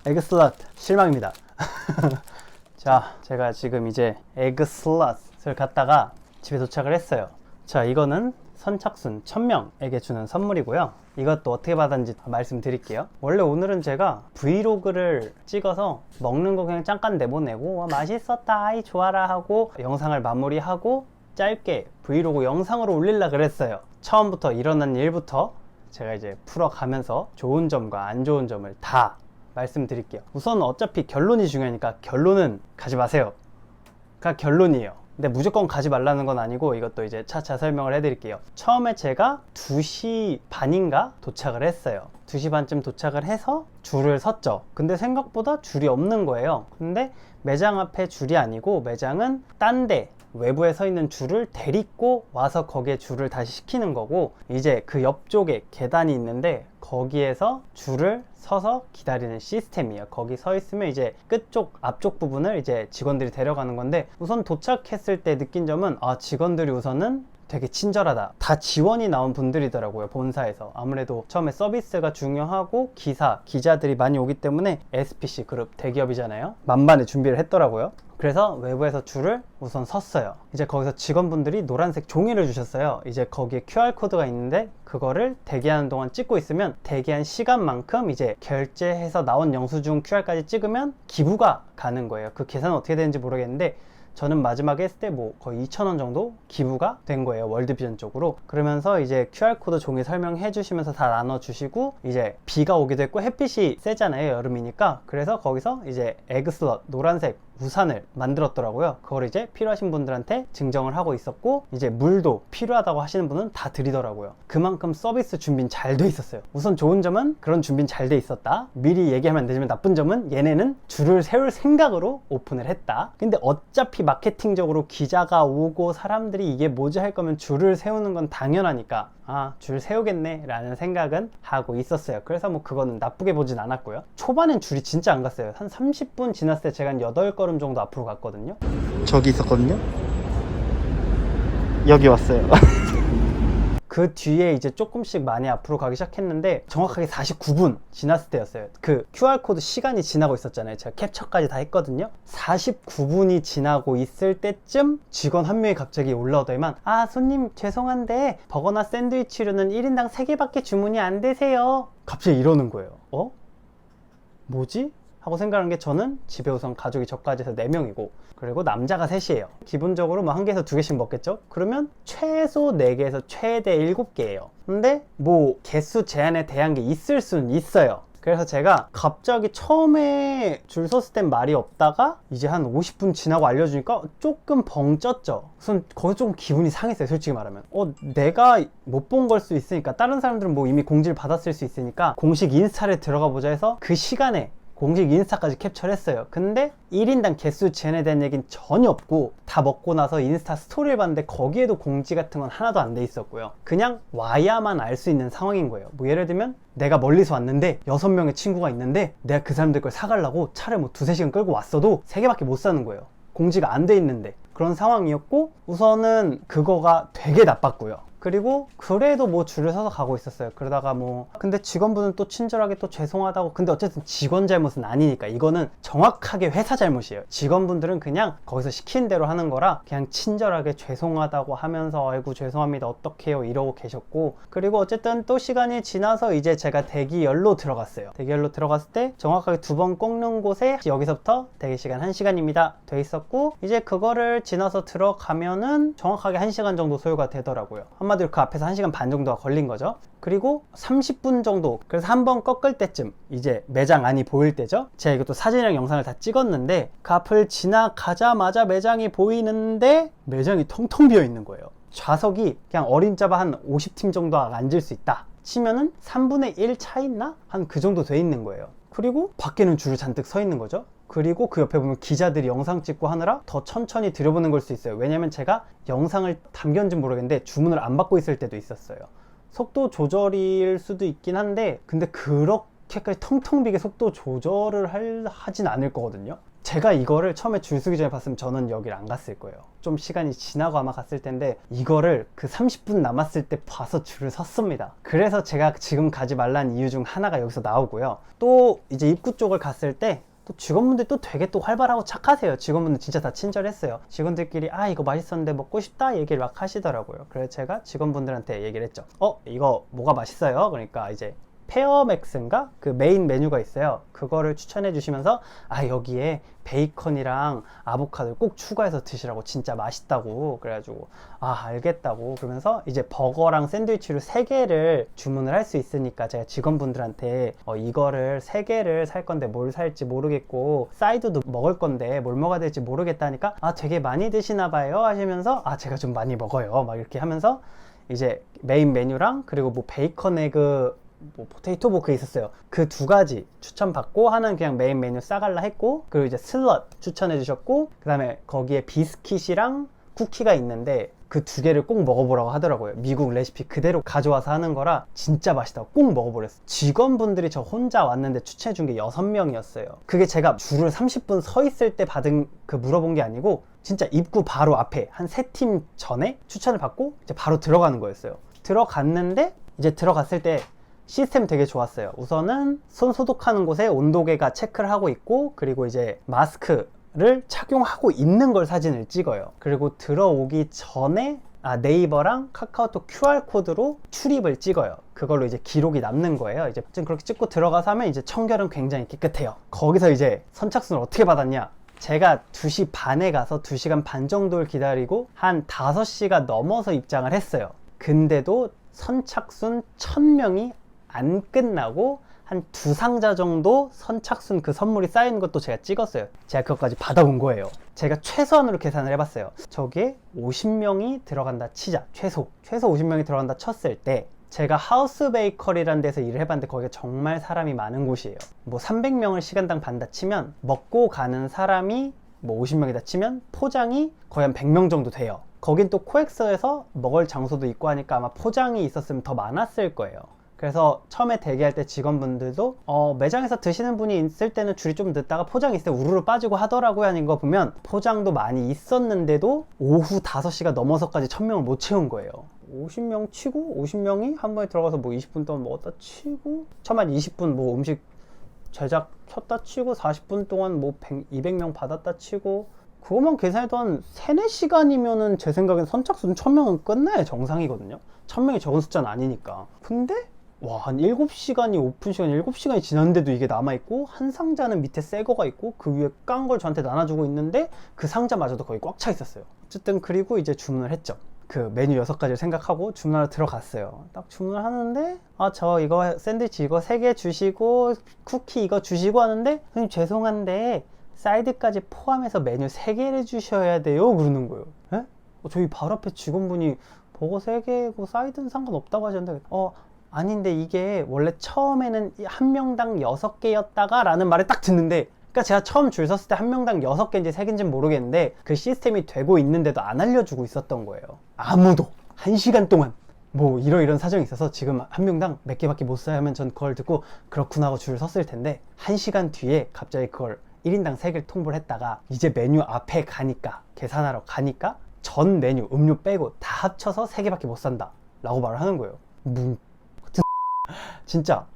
에그 슬럿 실망입니다. 자, 제가 지금 이제 에그 슬럿을 갖다가 집에 도착을 했어요. 자, 이거는 선착순 1000명에게 주는 선물이고요. 이것도 어떻게 받았는지 말씀드릴게요. 원래 오늘은 제가 브이로그를 찍어서 먹는 거 그냥 잠깐 내보내고 와, 맛있었다, 아이 좋아라 하고 영상을 마무리하고 짧게 브이로그 영상으로 올리려고 그랬어요. 처음부터 일어난 일부터 제가 이제 풀어가면서 좋은 점과 안 좋은 점을 다 말씀드릴게요. 우선 어차피 결론이 중요하니까 결론은 가지 마세요. 가 결론이에요. 근데 무조건 가지 말라는 건 아니고 이것도 이제 차차 설명을 해드릴게요. 처음에 제가 2시 반인가 도착을 했어요. 2시 반쯤 도착을 해서 줄을 섰죠. 근데 생각보다 줄이 없는 거예요. 근데 매장 앞에 줄이 아니고 매장은 딴 데 외부에 서 있는 줄을 데리고 와서 거기에 줄을 다시 시키는 거고, 이제 그 옆쪽에 계단이 있는데 거기에서 줄을 서서 기다리는 시스템이에요. 거기 서 있으면 이제 끝쪽 앞쪽 부분을 이제 직원들이 데려가는 건데, 우선 도착했을 때 느낀 점은 직원들이 우선은 되게 친절하다. 다 지원이 나온 분들이더라고요, 본사에서. 아무래도 처음에 서비스가 중요하고 기자들이 많이 오기 때문에 SPC 그룹 대기업이잖아요. 만반의 준비를 했더라고요. 그래서 외부에서 줄을 우선 섰어요. 이제 거기서 직원분들이 노란색 종이를 주셨어요. 이제 거기에 QR코드가 있는데 그거를 대기하는 동안 찍고 있으면 대기한 시간만큼 이제 결제해서 나온 영수증 QR까지 찍으면 기부가 가는 거예요. 그 계산은 어떻게 되는지 모르겠는데 저는 마지막에 했을 때 뭐 거의 2,000원 정도 기부가 된 거예요, 월드비전 쪽으로. 그러면서 이제 QR코드 종이 설명해 주시면서 다 나눠 주시고, 이제 비가 오기도 했고 햇빛이 세잖아요, 여름이니까. 그래서 거기서 이제 에그슬럿 노란색 우산을 만들었더라고요. 그걸 이제 필요하신 분들한테 증정을 하고 있었고, 이제 물도 필요하다고 하시는 분은 다 드리더라고요. 그만큼 서비스 준비는 잘 돼 있었어요. 우선 좋은 점은 그런 준비는 잘 돼 있었다. 미리 얘기하면 안 되지만 나쁜 점은 얘네는 줄을 세울 생각으로 오픈을 했다. 근데 어차피 마케팅적으로 기자가 오고 사람들이 이게 뭐지 할 거면 줄을 세우는 건 당연하니까 줄 세우겠네 라는 생각은 하고 있었어요. 그래서 뭐 그거는 나쁘게 보진 않았고요. 초반엔 줄이 진짜 안 갔어요. 한 30분 지났을 때 제가 한 8걸음 정도 앞으로 갔거든요. 저기 있었거든요. 여기 왔어요. 그 뒤에 이제 조금씩 많이 앞으로 가기 시작했는데 정확하게 49분 지났을 때였어요. 그 QR코드 시간이 지나고 있었잖아요. 제가 캡처까지 다 했거든요. 49분이 지나고 있을 때쯤 직원 한 명이 갑자기 올라오더니만 손님 죄송한데 버거나 샌드위치류는 1인당 3개밖에 주문이 안 되세요. 갑자기 이러는 거예요. 뭐지? 하고 생각하는 게, 저는 집에 우선 가족이 저까지 해서 4명이고 그리고 남자가 3이에요. 기본적으로 뭐 1개에서 2개씩 먹겠죠? 그러면 최소 4개에서 최대 7개예요. 근데 뭐 개수 제한에 대한 게 있을 수는 있어요. 그래서 제가 갑자기 처음에 줄 섰을 땐 말이 없다가 이제 한 50분 지나고 알려주니까 조금 벙쪘죠. 우선 거기서 조금 기분이 상했어요, 솔직히 말하면. 내가 못 본 걸 수 있으니까, 다른 사람들은 뭐 이미 공지를 받았을 수 있으니까 공식 인스타를 들어가 보자 해서 그 시간에 공식 인스타까지 캡처를 했어요. 근데 1인당 개수 제한에 대한 얘기는 전혀 없고, 다 먹고 나서 인스타 스토리를 봤는데 거기에도 공지 같은 건 하나도 안 돼 있었고요. 그냥 와야만 알 수 있는 상황인 거예요. 뭐 예를 들면 내가 멀리서 왔는데 6명의 친구가 있는데 내가 그 사람들 걸 사가려고 차를 뭐 2-3시간 끌고 왔어도 3개밖에 못 사는 거예요. 공지가 안 돼 있는데. 그런 상황이었고, 우선은 그거가 되게 나빴고요. 그리고 그래도 뭐 줄을 서서 가고 있었어요. 그러다가 근데 직원분은 또 친절하게 또 죄송하다고. 근데 어쨌든 직원 잘못은 아니니까 이거는 정확하게 회사 잘못이에요. 직원분들은 그냥 거기서 시킨 대로 하는 거라 그냥 친절하게 죄송하다고 하면서 아이고 죄송합니다 어떡해요 이러고 계셨고, 그리고 어쨌든 또 시간이 지나서 이제 제가 대기열로 들어갔어요. 대기열로 들어갔을 때 정확하게 2번 꺾는 곳에 여기서부터 대기시간 1시간입니다 돼 있었고, 이제 그거를 지나서 들어가면은 정확하게 1시간 정도 소요가 되더라고요. 한마디로 그 앞에서 1시간 반 정도가 걸린 거죠. 그리고 30분 정도, 그래서 한번 꺾을 때쯤 이제 매장 안이 보일 때죠. 제가 이것도 사진이랑 영상을 다 찍었는데 그 앞을 지나가자마자 매장이 보이는데 매장이 텅텅 비어 있는 거예요. 좌석이 그냥 어림잡아 한 50팀 정도가 앉을 수 있다 치면은 3분의 1 차 있나? 한 그 정도 돼 있는 거예요. 그리고 밖에는 줄을 잔뜩 서 있는 거죠. 그리고 그 옆에 보면 기자들이 영상 찍고 하느라 더 천천히 들여보는 걸 수 있어요. 왜냐면 제가 영상을 담겼는지 모르겠는데 주문을 안 받고 있을 때도 있었어요. 속도 조절일 수도 있긴 한데, 근데 그렇게 이렇게까지 텅텅 비게 속도 조절을 하진 않을 거거든요. 제가 이거를 처음에 줄 서기 전에 봤으면 저는 여기를 안 갔을 거예요. 좀 시간이 지나고 아마 갔을 텐데 이거를 그 30분 남았을 때 봐서 줄을 섰습니다. 그래서 제가 지금 가지 말라는 이유 중 하나가 여기서 나오고요. 또 이제 입구 쪽을 갔을 때 또 직원분들이 또 되게 또 활발하고 착하세요. 직원분들 진짜 다 친절했어요. 직원들끼리 이거 맛있었는데 먹고 싶다 얘기를 막 하시더라고요. 그래서 제가 직원분들한테 얘기를 했죠. 이거 뭐가 맛있어요? 그러니까 이제 페어맥스인가? 그 메인 메뉴가 있어요. 그거를 추천해 주시면서 여기에 베이컨이랑 아보카도를 꼭 추가해서 드시라고, 진짜 맛있다고. 그래가지고 알겠다고. 그러면서 이제 버거랑 샌드위치를 3개를 주문을 할 수 있으니까 제가 직원분들한테 이거를 3개를 살 건데 뭘 살지 모르겠고 사이드도 먹을 건데 뭘 먹어야 될지 모르겠다니까 되게 많이 드시나 봐요 하시면서 제가 좀 많이 먹어요 막 이렇게 하면서 이제 메인 메뉴랑 그리고 뭐 베이컨 에그 포테이토 그게 있었어요. 그 2가지 추천받고 하나는 그냥 메인 메뉴 싸갈라 했고, 그리고 이제 슬럿 추천해 주셨고, 그 다음에 거기에 비스킷이랑 쿠키가 있는데 그 2개를 꼭 먹어보라고 하더라고요. 미국 레시피 그대로 가져와서 하는 거라 진짜 맛있다고 꼭 먹어보랬어요. 직원분들이 저 혼자 왔는데 추천해 준 게 6명이었어요. 그게 제가 줄을 30분 서 있을 때 받은 물어본 게 아니고 진짜 입구 바로 앞에 한 3팀 전에 추천을 받고 이제 바로 들어가는 거였어요. 들어갔는데 이제 들어갔을 때 시스템 되게 좋았어요. 우선은 손 소독하는 곳에 온도계가 체크를 하고 있고, 그리고 이제 마스크를 착용하고 있는 걸 사진을 찍어요. 그리고 들어오기 전에 네이버랑 카카오톡 QR코드로 출입을 찍어요. 그걸로 이제 기록이 남는 거예요. 이제 그렇게 찍고 들어가서 하면 이제 청결은 굉장히 깨끗해요. 거기서 이제 선착순을 어떻게 받았냐? 제가 2시 반에 가서 2시간 반 정도를 기다리고 한 5시가 넘어서 입장을 했어요. 근데도 선착순 1000명이 안 끝나고 한 2상자 정도 선착순 그 선물이 쌓이는 것도 제가 찍었어요. 제가 그것까지 받아온 거예요. 제가 최소한으로 계산을 해봤어요. 저게 50명이 들어간다 치자. 최소 50명이 들어간다 쳤을 때 제가 하우스 베이커리라는 데서 일을 해봤는데 거기가 정말 사람이 많은 곳이에요. 뭐 300명을 시간당 반다 치면 먹고 가는 사람이 뭐 50명이다 치면 포장이 거의 한 100명 정도 돼요. 거긴 또 코엑스에서 먹을 장소도 있고 하니까 아마 포장이 있었으면 더 많았을 거예요. 그래서 처음에 대기할 때 직원분들도 매장에서 드시는 분이 있을 때는 줄이 좀 늦다가 포장이 있을 때 우르르 빠지고 하더라고요 하는 거 보면 포장도 많이 있었는데도 오후 5시가 넘어서까지 1000명을 못 채운 거예요. 50명 치고 50명이 한 번에 들어가서 뭐 20분 동안 먹었다 치고 처음 한 20분 뭐 음식 제작 켰다 치고 40분 동안 뭐 200명 받았다 치고 그것만 계산해도 한 3, 4시간이면은 제 생각엔 선착순 1000명은 끝나야 정상이거든요. 1000명이 적은 숫자는 아니니까. 근데 한 7시간이 오픈 시간 7시간이 지났는데도 이게 남아있고 한 상자는 밑에 새 거가 있고 그 위에 깐 걸 저한테 나눠주고 있는데 그 상자마저도 거의 꽉 차 있었어요. 어쨌든 그리고 이제 주문을 했죠. 그 메뉴 6가지를 생각하고 주문하러 들어갔어요. 딱 주문을 하는데 저 이거 샌드위치 이거 3개 주시고 쿠키 이거 주시고 하는데 선생님 죄송한데 사이드까지 포함해서 메뉴 3개를 주셔야 돼요 그러는 거예요. 에? 저희 바로 앞에 직원분이 버거 3개고 사이드는 상관없다고 하셨는데 아닌데 이게 원래 처음에는 한 명당 6개였다가 라는 말을 딱 듣는데, 그러니까 제가 처음 줄 섰을 때 한 명당 6개인지 3개인지는 모르겠는데 그 시스템이 되고 있는데도 안 알려주고 있었던 거예요. 아무도 1시간 동안 뭐 이런 사정이 있어서 지금 한 명당 몇 개밖에 못 써야 하면 전 그걸 듣고 그렇구나 하고 줄을 섰을 텐데 1시간 뒤에 갑자기 그걸 1인당 3개를 통보를 했다가 이제 메뉴 앞에 가니까 계산하러 가니까 전 메뉴 음료 빼고 다 합쳐서 3개밖에 못 산다 라고 말을 하는 거예요. 진짜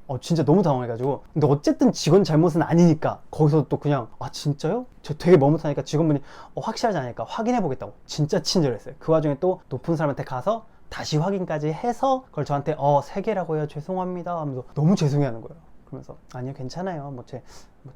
너무 당황해가지고. 근데 어쨌든 직원 잘못은 아니니까 거기서 또 그냥 진짜요? 저 되게 머뭇하니까 직원분이 확실하지 않으니까 확인해보겠다고 진짜 친절했어요. 그 와중에 또 높은 사람한테 가서 다시 확인까지 해서 그걸 저한테 3개라고요 죄송합니다 하면서 너무 죄송해하는 거예요. 그러면서 아니요 괜찮아요 뭐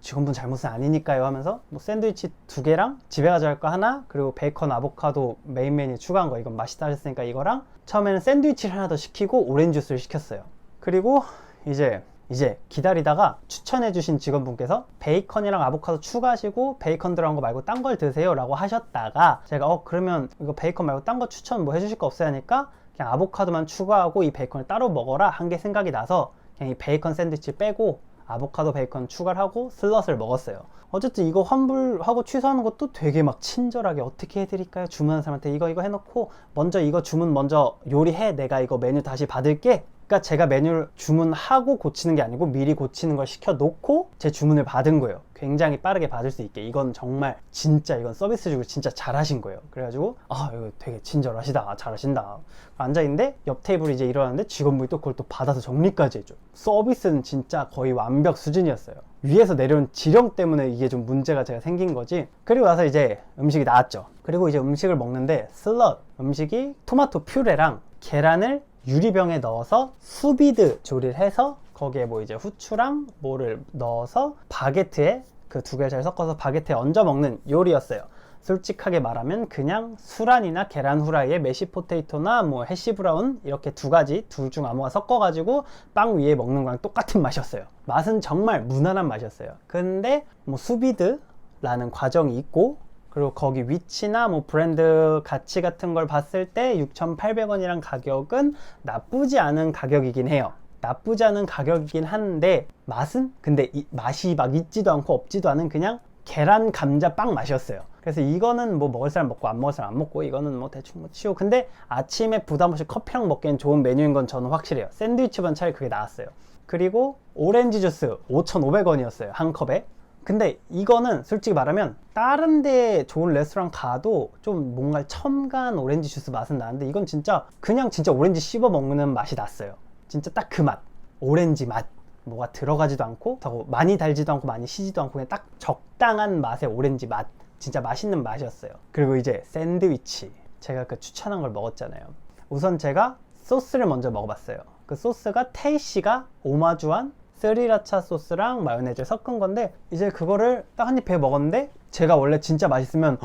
직원분 잘못은 아니니까요 하면서 뭐 샌드위치 2개랑 집에 가져갈 거 하나 그리고 베이컨 아보카도 메인 메뉴 추가한 거 이건 맛있다 하셨으니까 이거랑 처음에는 샌드위치를 하나 더 시키고 오렌지 주스를 시켰어요. 그리고 이제 기다리다가 추천해주신 직원분께서 베이컨이랑 아보카도 추가하시고 베이컨 들어간 거 말고 딴 걸 드세요 라고 하셨다가 제가 그러면 이거 베이컨 말고 딴 거 추천 뭐 해주실 거 없어요 하니까 그냥 아보카도만 추가하고 이 베이컨을 따로 먹어라 한 게 생각이 나서 그냥 이 베이컨 샌드위치 빼고 아보카도 베이컨 추가를 하고 슬럿을 먹었어요. 어쨌든 이거 환불하고 취소하는 것도 되게 막 친절하게 어떻게 해드릴까요? 주문한 사람한테 이거 해놓고 먼저 이거 주문 먼저 요리해 내가 이거 메뉴 다시 받을게 그러니까 제가 메뉴를 주문하고 고치는 게 아니고 미리 고치는 걸 시켜놓고 제 주문을 받은 거예요. 굉장히 빠르게 받을 수 있게. 이건 정말 진짜 이건 서비스직으로 진짜 잘하신 거예요. 그래가지고 이거 되게 친절하시다, 잘하신다. 앉아있는데 옆 테이블이 이제 일어났는데 직원분이 또 그걸 또 받아서 정리까지 해줘. 서비스는 진짜 거의 완벽 수준이었어요. 위에서 내려온 지령 때문에 이게 좀 문제가 제가 생긴 거지. 그리고 나서 이제 음식이 나왔죠. 그리고 이제 음식을 먹는데 슬럿 음식이 토마토 퓨레랑 계란을 유리병에 넣어서 수비드 조리를 해서 거기에 뭐 이제 후추랑 뭐를 넣어서 바게트에 그 두 개를 잘 섞어서 바게트에 얹어 먹는 요리였어요. 솔직하게 말하면 그냥 수란이나 계란 후라이에 메시 포테이토나 뭐 해시 브라운 이렇게 두 가지 둘 중 아무거나 섞어가지고 빵 위에 먹는 거랑 똑같은 맛이었어요. 맛은 정말 무난한 맛이었어요. 근데 뭐 수비드라는 과정이 있고 그리고 거기 위치나 뭐 브랜드 가치 같은 걸 봤을 때 6,800원이란 가격은 나쁘지 않은 가격이긴 해요. 나쁘지 않은 가격이긴 한데 맛은 근데 맛이 막 있지도 않고 없지도 않은 그냥 계란 감자 빵 맛이었어요. 그래서 이거는 뭐 먹을 사람 먹고 안 먹을 사람 안 먹고 이거는 뭐 대충 뭐 치우고 근데 아침에 부담 없이 커피랑 먹기엔 좋은 메뉴인 건 저는 확실해요. 샌드위치보단 차라리 그게 나았어요. 그리고 오렌지 주스 5,500원이었어요 한 컵에. 근데 이거는 솔직히 말하면 다른 데 좋은 레스토랑 가도 좀 뭔가 첨가한 오렌지 주스 맛은 나는데 이건 진짜 그냥 진짜 오렌지 씹어 먹는 맛이 났어요. 진짜 딱 그 맛, 오렌지 맛. 뭐가 들어가지도 않고 더 많이 달지도 않고 많이 시지도 않고 그냥 딱 적당한 맛의 오렌지 맛. 진짜 맛있는 맛이었어요. 그리고 이제 샌드위치 제가 그 추천한 걸 먹었잖아요. 우선 제가 소스를 먼저 먹어봤어요. 그 소스가 테이씨가 오마주한 스리라차 소스랑 마요네즈를 섞은 건데 이제 그거를 딱 한 입 배 먹었는데 제가 원래 진짜 맛있으면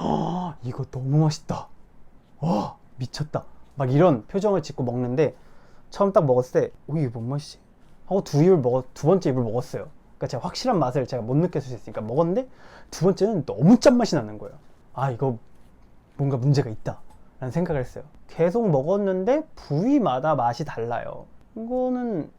이거 너무 맛있다, 와 미쳤다 막 이런 표정을 짓고 먹는데 처음 딱 먹었을 때 이게 뭔 맛이지? 하고 두 번째 입을 먹었어요. 그러니까 제가 확실한 맛을 제가 못 느꼈을 수 있으니까 먹었는데 두 번째는 너무 짠맛이 나는 거예요. 이거 뭔가 문제가 있다 라는 생각을 했어요. 계속 먹었는데 부위마다 맛이 달라요. 이거는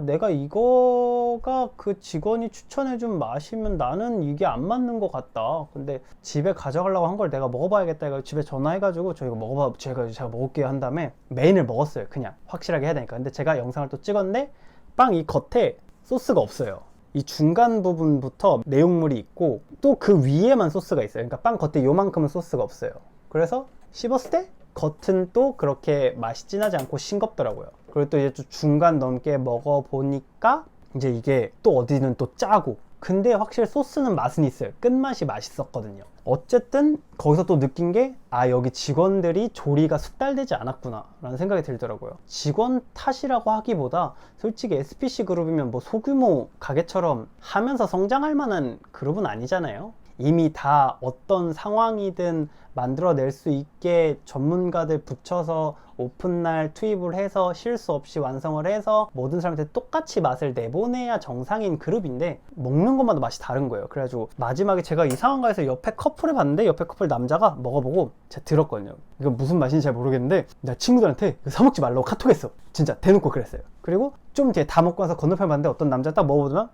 내가 이거가 그 직원이 추천해준 맛이면 나는 이게 안 맞는 것 같다. 근데 집에 가져가려고 한 걸 내가 먹어봐야겠다 해서 집에 전화해가지고 저 이거 먹어봐 제가 먹을게요 한 다음에 메인을 먹었어요. 그냥 확실하게 해야 되니까. 근데 제가 영상을 또 찍었는데 빵 이 겉에 소스가 없어요. 이 중간 부분부터 내용물이 있고 또 그 위에만 소스가 있어요. 그러니까 빵 겉에 요만큼은 소스가 없어요. 그래서 씹었을 때 겉은 또 그렇게 맛이 진하지 않고 싱겁더라고요. 그리고 또 이제 좀 중간 넘게 먹어보니까 이제 이게 또 어디는 또 짜고 근데 확실히 소스는 맛은 있어요. 끝맛이 맛있었거든요. 어쨌든 거기서 또 느낀 게 여기 직원들이 조리가 숙달되지 않았구나 라는 생각이 들더라고요. 직원 탓이라고 하기보다 솔직히 SPC 그룹이면 뭐 소규모 가게처럼 하면서 성장할 만한 그룹은 아니잖아요. 이미 다 어떤 상황이든 만들어낼 수 있게 전문가들 붙여서 오픈날 투입을 해서 실수 없이 완성을 해서 모든 사람한테 똑같이 맛을 내보내야 정상인 그룹인데 먹는 것마다 맛이 다른 거예요. 그래가지고 마지막에 제가 이 상황가에서 옆에 커플을 봤는데 옆에 커플 남자가 먹어보고 제가 들었거든요. 이거 무슨 맛인지 잘 모르겠는데 나 친구들한테 사 먹지 말라고 카톡했어. 진짜 대놓고 그랬어요. 그리고 좀 뒤에 다 먹고 나서 건너편 봤는데 어떤 남자 딱 먹어보더니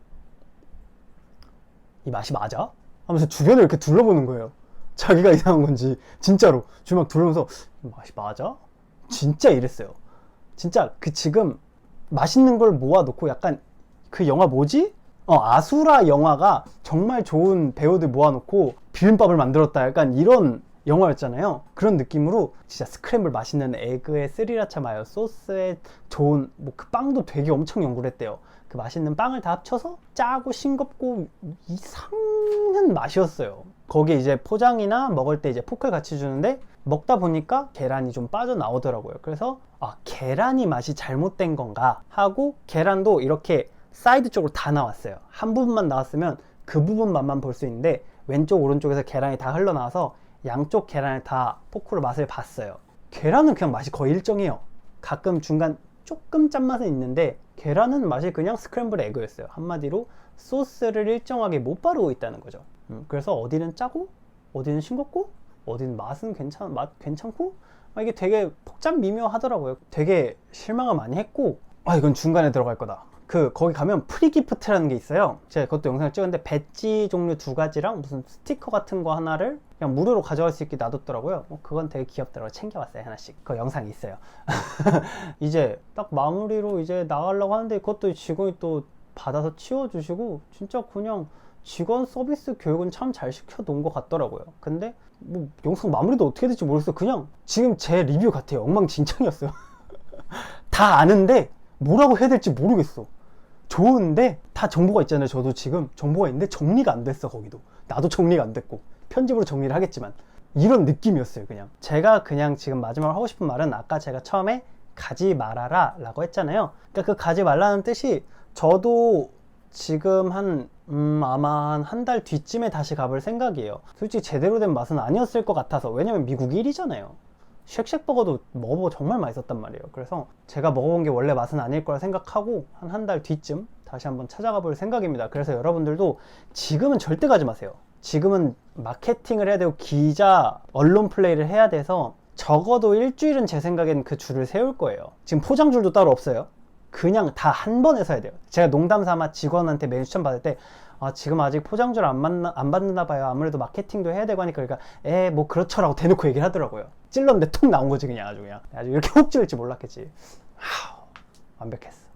이 맛이 맞아? 하면서 주변을 이렇게 둘러보는 거예요. 자기가 이상한 건지 진짜로 주변 둘러보면서 맛이 맞아? 진짜 이랬어요. 진짜 그 지금 맛있는 걸 모아놓고 약간 그 영화 뭐지? 아수라 영화가 정말 좋은 배우들 모아놓고 비빔밥을 만들었다 약간 이런 영화였잖아요. 그런 느낌으로 진짜 스크램블 맛있는 에그에 스리라차 마요 소스에 좋은 뭐 그 빵도 되게 엄청 연구를 했대요. 그 맛있는 빵을 다 합쳐서 짜고 싱겁고 이상한 맛이었어요. 거기에 이제 포장이나 먹을 때 이제 포크를 같이 주는데 먹다 보니까 계란이 좀 빠져나오더라고요. 그래서 계란이 맛이 잘못된 건가 하고 계란도 이렇게 사이드 쪽으로 다 나왔어요. 한 부분만 나왔으면 그 부분만 볼 수 있는데 왼쪽 오른쪽에서 계란이 다 흘러나와서 양쪽 계란을 다 포크로 맛을 봤어요. 계란은 그냥 맛이 거의 일정해요. 가끔 중간 조금 짠맛은 있는데 계란은 맛이 그냥 스크램블 에그였어요. 한마디로 소스를 일정하게 못 바르고 있다는 거죠. 그래서 어디는 짜고 어디는 싱겁고 어디는 맛은 괜찮고 이게 되게 복잡 미묘하더라고요. 되게 실망을 많이 했고 이건 중간에 들어갈 거다. 거기 가면 프리기프트라는 게 있어요. 제가 그것도 영상을 찍었는데 배지 종류 2가지랑 무슨 스티커 같은 거 하나를 그냥 무료로 가져갈 수 있게 놔뒀더라고요. 그건 되게 귀엽더라고요. 챙겨왔어요, 하나씩. 그 영상이 있어요. 이제 딱 마무리로 이제 나가려고 하는데 그것도 직원이 또 받아서 치워주시고 진짜 그냥 직원 서비스 교육은 참 잘 시켜놓은 것 같더라고요. 근데 뭐 영상 마무리도 어떻게 될지 모르겠어요. 그냥 지금 제 리뷰 같아요. 엉망진창이었어요. 다 아는데 뭐라고 해야 될지 모르겠어. 좋은데 다 정보가 있잖아요. 저도 지금 정보가 있는데 정리가 안 됐어. 거기도 나도 정리가 안 됐고 편집으로 정리를 하겠지만 이런 느낌이었어요. 그냥 제가 그냥 지금 마지막으로 하고 싶은 말은 아까 제가 처음에 가지 말아라 라고 했잖아요. 그러니까 그 가지 말라는 뜻이 저도 지금 아마 한 달 뒤쯤에 다시 가볼 생각이에요. 솔직히 제대로 된 맛은 아니었을 것 같아서. 왜냐면 미국 1위잖아요. 쉑쉑버거도 먹어보고 정말 맛있었단 말이에요. 그래서 제가 먹어본 게 원래 맛은 아닐 거라 생각하고 한 달 뒤쯤 다시 한번 찾아가 볼 생각입니다. 그래서 여러분들도 지금은 절대 가지 마세요. 지금은 마케팅을 해야 되고 기자, 언론 플레이를 해야 돼서 적어도 일주일은 제 생각엔 그 줄을 세울 거예요. 지금 포장줄도 따로 없어요. 그냥 다 한 번에 사야 돼요. 제가 농담 삼아 직원한테 메뉴 추천 받을 때 지금 아직 포장줄 안 받는다 봐요. 아무래도 마케팅도 해야 되고 하니까 그러니까 뭐 그렇죠라고 대놓고 얘기를 하더라고요. 찔렀는데 톡 나온 거지. 그냥 아주 이렇게 혹 찔릴지 몰랐겠지. 완벽했어.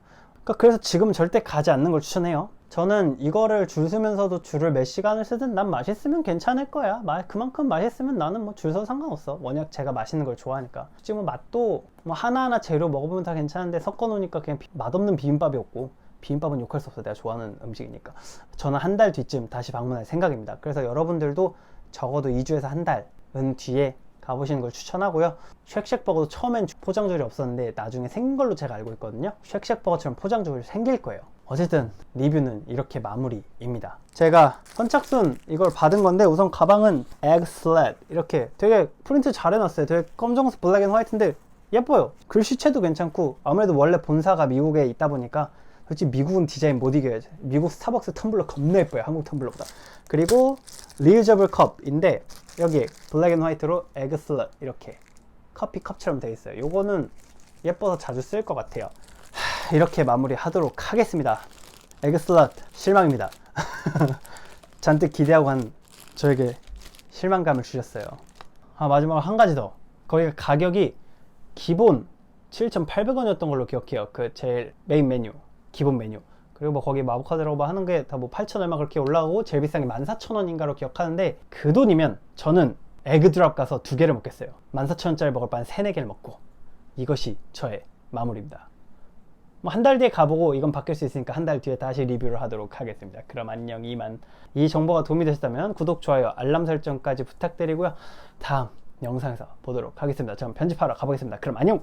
그래서 지금 절대 가지 않는 걸 추천해요. 저는 이거를 줄 서면서도 줄을 몇 시간을 쓰든 난 맛있으면 괜찮을 거야. 그만큼 맛있으면 나는 뭐 줄 서도 상관없어. 워낙 제가 맛있는 걸 좋아하니까. 솔직히 뭐 맛도 뭐 하나하나 재료 먹어보면 다 괜찮은데 섞어 놓으니까 그냥 맛없는 비빔밥이었고, 비빔밥은 욕할 수 없어. 내가 좋아하는 음식이니까. 저는 한 달 뒤쯤 다시 방문할 생각입니다. 그래서 여러분들도 적어도 2주에서 한 달은 뒤에 가보시는 걸 추천하고요. 쉑쉑버거도 처음엔 포장줄이 없었는데 나중에 생긴 걸로 제가 알고 있거든요. 쉑쉑버거처럼 포장줄이 생길 거예요. 어쨌든 리뷰는 이렇게 마무리입니다. 제가 선착순 이걸 받은 건데 우선 가방은 egg slat 이렇게 되게 프린트 잘 해놨어요. 되게 검정색 블랙 앤 화이트인데 예뻐요. 글씨체도 괜찮고 아무래도 원래 본사가 미국에 있다 보니까 솔직히 미국은 디자인 못 이겨야지. 미국 스타벅스 텀블러 겁나 예뻐요. 한국 텀블러보다. 그리고 리유저블 컵인데 여기 블랙 앤 화이트로 에그 슬럿 이렇게 커피 컵처럼 되어 있어요. 요거는 예뻐서 자주 쓸 것 같아요. 이렇게 마무리 하도록 하겠습니다. 에그 슬럿 실망입니다. 잔뜩 기대하고 한 저에게 실망감을 주셨어요. 마지막으로 한 가지 더. 거기가 가격이 기본 7,800원이었던 걸로 기억해요. 그 제일 메인 메뉴, 기본 메뉴. 그리고 뭐 거기 마법카드라고 하는 게 다 뭐 8,000 얼마 그렇게 올라가고 제일 비싼 게 14,000원인가로 기억하는데 그 돈이면 저는 에그드랍 가서 2개를 먹겠어요. 14,000원짜리 먹을 바엔 3, 4개를 먹고. 이것이 저의 마무리입니다. 뭐 한 달 뒤에 가보고 이건 바뀔 수 있으니까 한 달 뒤에 다시 리뷰를 하도록 하겠습니다. 그럼 안녕. 이만. 이 정보가 도움이 되셨다면 구독, 좋아요, 알람 설정까지 부탁드리고요. 다음 영상에서 보도록 하겠습니다. 저는 편집하러 가보겠습니다. 그럼 안녕.